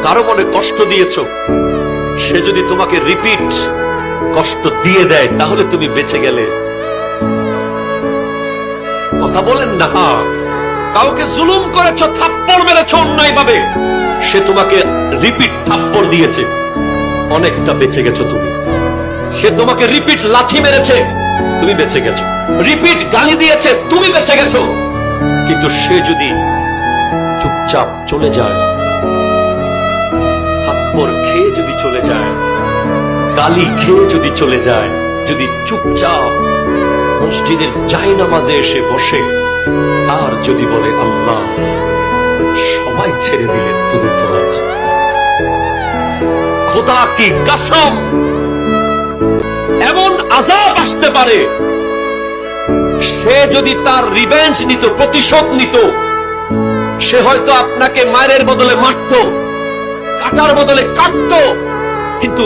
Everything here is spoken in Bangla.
কারো মনে কষ্ট দিয়েছো, সে যদি তোমাকে রিপিট কষ্ট দিয়ে দেয় তাহলে তুমি বেঁচে গেলে। কথা বলেন না। কাউকে জুলুম করেছো, থাপ্পড় মেরেছো অন্যায় ভাবে, সে তোমাকে রিপিট থাপ্পড় দিয়েছে, অনেকটা বেঁচে গেছো তুমি। সে তোমাকে রিপিট লাথি মেরেছে, তুমি বেঁচে গেছো। রিপিট গালি দিয়েছে, তুমি বেঁচে গেছো। কিন্তু সে যদি চুপচাপ চলে যায়, থাপ্পড় খেয়ে যদি চলে যায়, গালি খেয়ে যদি চলে যায়, যদি চুপচাপ মসজিদের জায়নামাজে এসে বসে আর যদি বলে আল্লাহ সবাই ছেড়ে দিলে তুমি তো আছো, খোদা কি কসম, এমন আযাব আসতে পারে, সে যদি তার রিভেঞ্জ নিত, প্রতিশোধ নিত, সে হয়তো আপনাকে মায়ের বদলে মারতো, কাটার বদলে কাটতো, কিন্তু